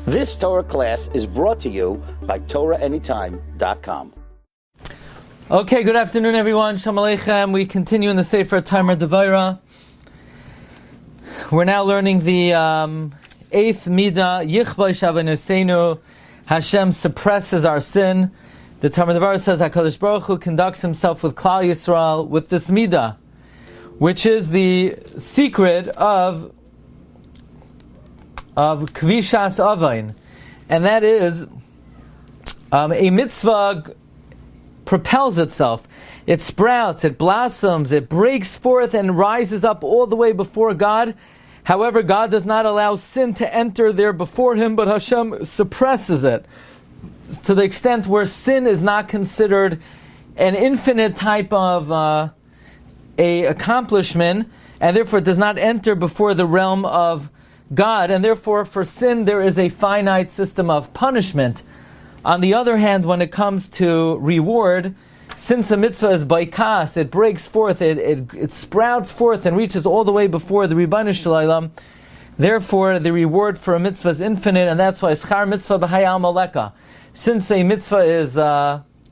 This Torah class is brought to you by TorahAnytime.com. Okay, good afternoon everyone. Shalom Aleichem. We continue in the Sefer Devorah. We're now learning the 8th Middah, Yichbosh Avonoseinu. Hashem suppresses our sin. The Devorah says HaKadosh Baruch Hu conducts himself with Klal Yisrael with this Middah, which is the secret of Kvishas Avain. And that is a mitzvah propels itself. It sprouts, it blossoms, it breaks forth and rises up all the way before God. However, God does not allow sin to enter there before him, but Hashem suppresses it to the extent where sin is not considered an infinite type of a accomplishment, and therefore it does not enter before the realm of God, and therefore for sin there is a finite system of punishment. On the other hand, when it comes to reward, since a mitzvah is baikas, it breaks forth, it sprouts forth and reaches all the way before the Ribono Shel Olam. Therefore, the reward for a mitzvah is infinite, and that's why schar mitzvah b'hayal maleka. Since a mitzvah is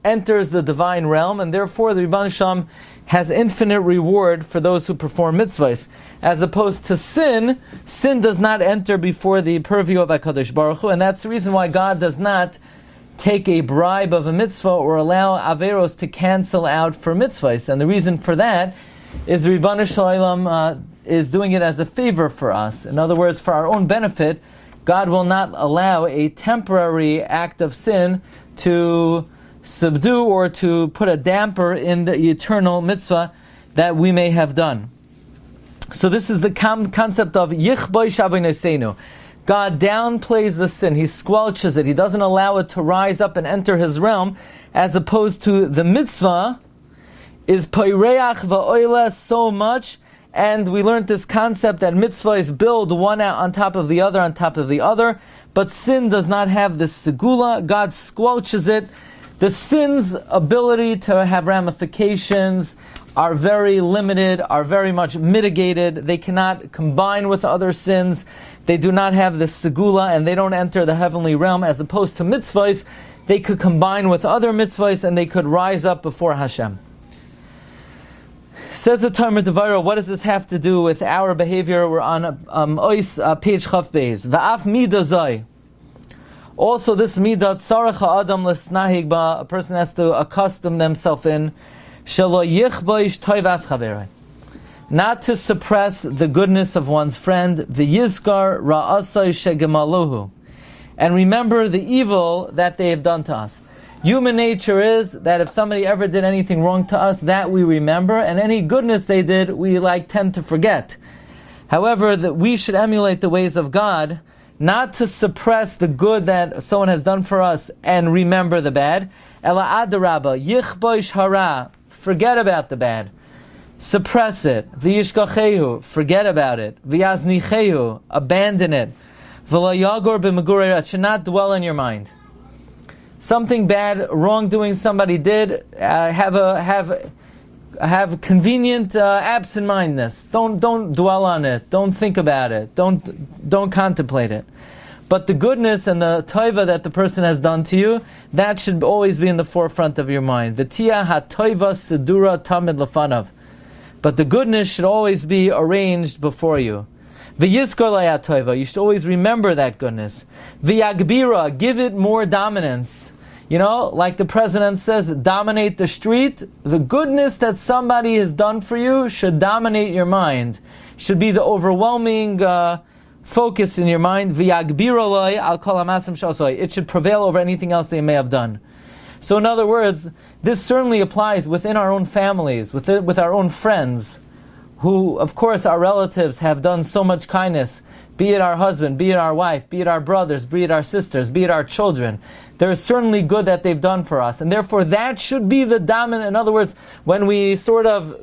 enters the divine realm, and therefore the Ribono Shel Olam has infinite reward for those who perform mitzvahs. As opposed to sin does not enter before the purview of HaKadosh Baruch Hu, and that's the reason why God does not take a bribe of a mitzvah or allow averos to cancel out for mitzvahs. And the reason for that is the Ribono Shel Olam is doing it as a favor for us. In other words, for our own benefit, God will not allow a temporary act of sin to subdue or to put a damper in the eternal mitzvah that we may have done. So this is the concept of Yichbosh Avonoseinu. God downplays the sin, he squelches it, he doesn't allow it to rise up and enter his realm, as opposed to the mitzvah is poireach va'oila so much, and we learned this concept that mitzvah is build one out on top of the other, but sin does not have this segula. God squelches it. The sin's ability to have ramifications are very limited, are very much mitigated. They cannot combine with other sins. They do not have the segula, and they don't enter the heavenly realm, as opposed to mitzvahs. They could combine with other mitzvahs, and they could rise up before Hashem. Says the Devorah, what does this have to do with our behavior? We're on page Chofetz. Va'af Middah zoi. Also, this Middah tzarech ha'adam l'snahig ba, a person has to accustom themselves in, shelo yichbosh toivas chaverei, not to suppress the goodness of one's friend, v'yizkar ra'asai shegemaluhu, and remember the evil that they have done to us. Human nature is that if somebody ever did anything wrong to us, that we remember, and any goodness they did, we tend to forget. However, that we should emulate the ways of God, not to suppress the good that someone has done for us and remember the bad. Ela adarabba, yichbosh hara, forget about the bad. Suppress it. V'yishkachehu, forget about it. V'yaznichehu, abandon it. V'lo yagor b'megurei, it should not dwell in your mind. Something bad, wrongdoing somebody did, have convenient absent-mindedness. Don't dwell on it. Don't think about it. Don't contemplate it. But the goodness and the toiva that the person has done to you, that should always be in the forefront of your mind. V'tia ha-toiva sedura tamid lefanav. But the goodness should always be arranged before you. V'yizkor la'ya toiva. You should always remember that goodness. V'yagbira. Give it more dominance. You know, like the president says, dominate the street. The goodness that somebody has done for you should dominate your mind. Should be the overwhelming focus in your mind. V'yagbira al kol ha'masim sha'asoi. It should prevail over anything else they may have done. So in other words, this certainly applies within our own families, with our own friends, who, of course, our relatives have done so much kindness, be it our husband, be it our wife, be it our brothers, be it our sisters, be it our children. There is certainly good that they've done for us, and therefore that should be the dominant. In other words, when we sort of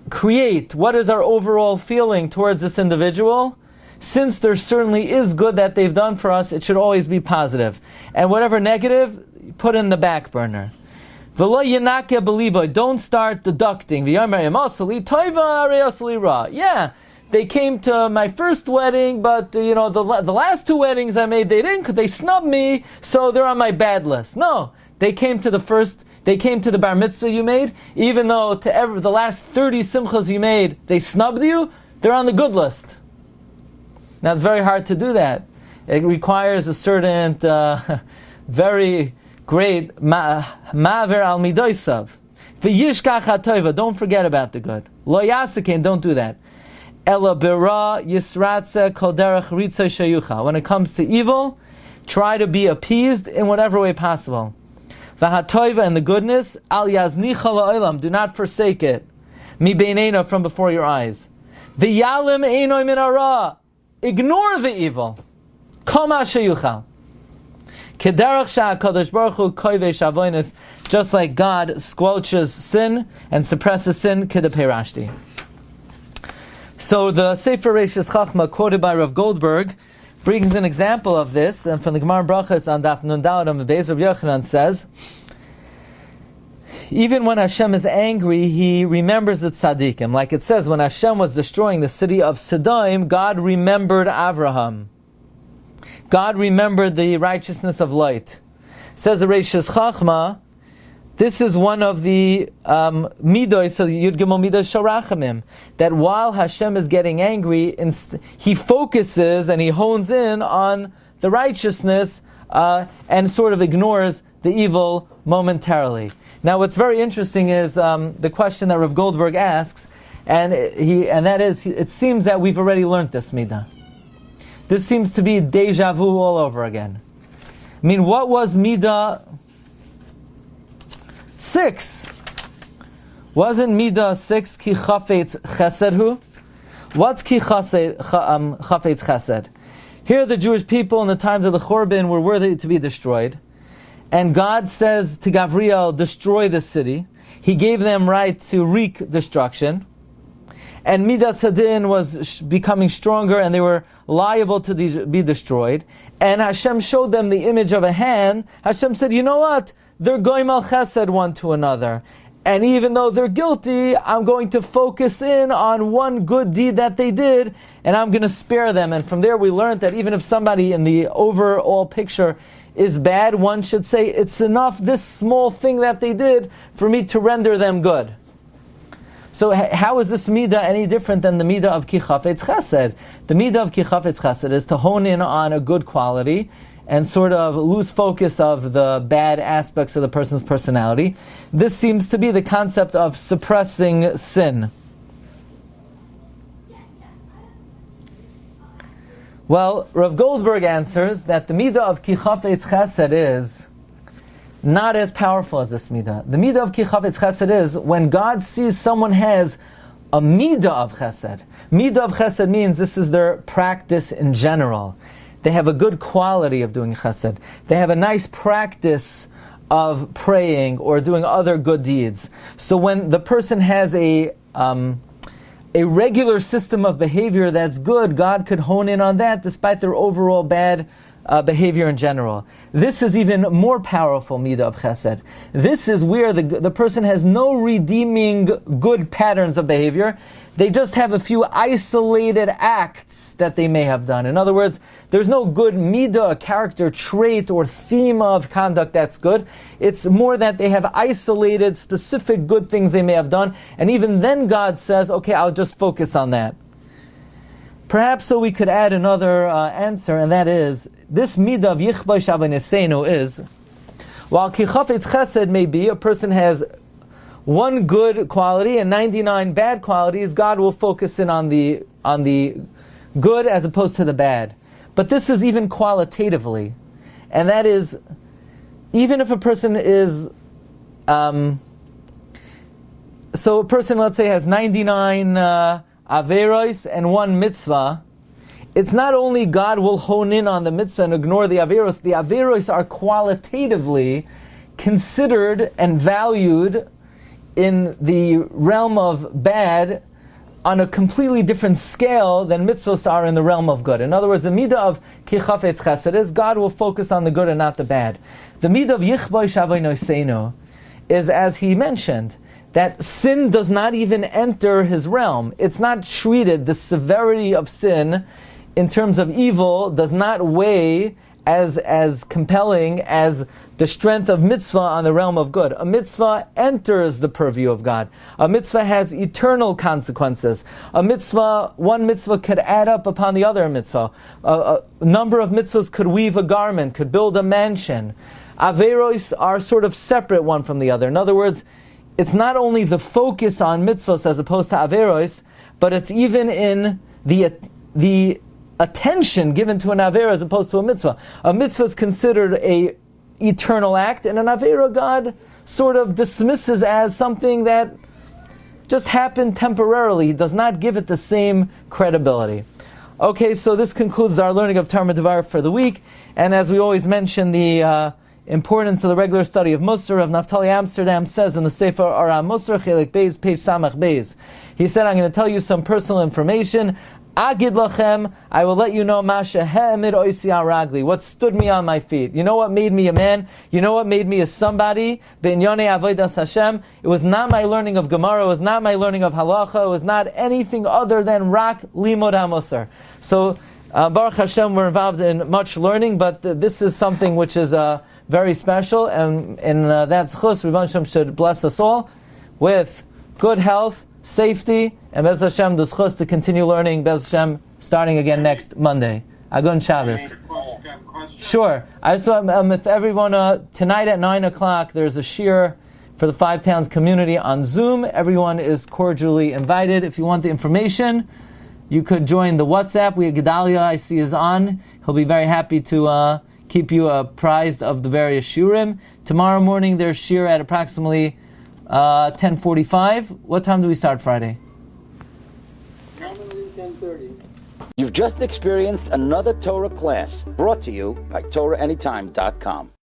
create what is our overall feeling towards this individual, since there certainly is good that they've done for us, it should always be positive. And whatever negative, put in the back burner. Don't start deducting. Yeah, they came to my first wedding, but the last two weddings I made, they snubbed me, so they're on my bad list. No, they came to the bar mitzvah you made, even though the last 30 simchas you made, they snubbed you, they're on the good list. Now it's very hard to do that. It requires a certain, very great ma'aver al midoisav. V'yishkach ha'toiva, don't forget about the good. Lo yasekein, don't do that. Ela bera yisratze kol derech ritzay shayucha. When it comes to evil, try to be appeased in whatever way possible. V'ha'toiva, and the goodness, al yaznicha la'olam, do not forsake it. Mi beinena, from before your eyes. V'yalim einoi min hara, ignore the evil. Kol ma shayucha. Kederach sha'akadosh baruch hu koivesh avonos, just like God squelches sin and suppresses sin, kedeperashti. So the Sefer Reishis Chachma, quoted by Rav Goldberg, brings an example of this, and from the Gemara Brachas on Daf Nun Daled on Beis Rav Yochanan says, even when Hashem is angry, He remembers the tzaddikim. Like it says, when Hashem was destroying the city of Sodom, God remembered Avraham. God remembered the righteousness of light. Says the Reishis Chachma, this is one of the midos, so Yud Gimel midos sharachamim, that while Hashem is getting angry, He focuses and He hones in on the righteousness and sort of ignores the evil momentarily. Now, what's very interesting is the question that Rav Goldberg asks, and that is, it seems that we've already learned this midah. This seems to be deja vu all over again. I mean, what was Middah 6? Wasn't Middah 6 ki Chofetz Chesed hu? What's ki Chofetz Chesed? Here the Jewish people in the times of the Churban were worthy to be destroyed. And God says to Gabriel, destroy the city. He gave them right to wreak destruction. And Midas Hadin was becoming stronger, and they were liable to be destroyed. And Hashem showed them the image of a hand. Hashem said, you know what? They're goyim al chesed one to another. And even though they're guilty, I'm going to focus in on one good deed that they did, and I'm going to spare them. And from there we learned that even if somebody in the overall picture is bad, one should say, it's enough, this small thing that they did, for me to render them good. So how is this midah any different than the midah of ki Chofetz Chesed? The midah of ki Chofetz Chesed is to hone in on a good quality and sort of lose focus of the bad aspects of the person's personality. This seems to be the concept of suppressing sin. Well, Rav Goldberg answers that the midah of ki Chofetz Chesed is not as powerful as this midah. The midah of ki Chofetz Chesed is when God sees someone has a midah of chesed. Midah of chesed means this is their practice in general. They have a good quality of doing chesed. They have a nice practice of praying or doing other good deeds. So when the person has a regular system of behavior that's good, God could hone in on that despite their overall bad behavior in general. This is even more powerful midah of chesed. This is where the person has no redeeming good patterns of behavior. They just have a few isolated acts that they may have done. In other words, there's no good midah, character trait, or theme of conduct that's good. It's more that they have isolated, specific good things they may have done, and even then God says, okay, I'll just focus on that. Perhaps so we could add another answer, and that is, this midah of Yichbosh Avonoseinu is, while ki Chofetz Chesed may be, a person has one good quality and 99 bad qualities, God will focus in on the good as opposed to the bad. But this is even qualitatively, and that is, even if a person is, so a person, let's say, has 99 averos and one mitzvah, it's not only God will hone in on the mitzvah and ignore the averos are qualitatively considered and valued in the realm of bad on a completely different scale than mitzvahs are in the realm of good. In other words, the midah of ki Chofetz Chesed is God will focus on the good and not the bad. The midah of Yichbosh Avonoseinu is, as he mentioned, that sin does not even enter his realm. It's not treated, the severity of sin in terms of evil does not weigh as compelling as the strength of mitzvah on the realm of good. A mitzvah enters the purview of God. A mitzvah has eternal consequences. One mitzvah could add up upon the other mitzvah. A number of mitzvahs could weave a garment, could build a mansion. Averos are sort of separate one from the other. In other words, it's not only the focus on mitzvahs as opposed to averos, but it's even in the attention given to an avera as opposed to a mitzvah. A mitzvah is considered a eternal act, and an avera God sort of dismisses as something that just happened temporarily. He does not give it the same credibility. Okay, so this concludes our learning of Torah Devorah for the week, and as we always mention, the importance of the regular study of Musar. Of Naftali Amsterdam says in the Sefer Ara Musar Chelik Beis Page Samach Beis. He said, I'm going to tell you some personal information. Agid lachem, I will let you know Masha He'emid Oisi Aragli, what stood me on my feet. You know what made me a man? You know what made me a somebody? B'inyonei avodas Hashem. It was not my learning of Gemara, it was not my learning of Halacha, it was not anything other than Rak Limod HaMusar. So, Baruch Hashem, we're involved in much learning, but this is something which is very special, and that's chus. Rebbe Hashem should bless us all with good health, safety, and Bez Hashem the chus to continue learning Bez Hashem starting again next Monday. Agun Shabbos. Sure. I saw if everyone tonight at 9 o'clock there's a shiur for the Five Towns community on Zoom. Everyone is cordially invited. If you want the information, you could join the WhatsApp. Gedalia, I see, is on. He'll be very happy to keep you apprised of the various shiurim. Tomorrow morning there's shiur at approximately 10:45. What time do we start Friday? 10:30. You've just experienced another Torah class brought to you by TorahAnytime.com.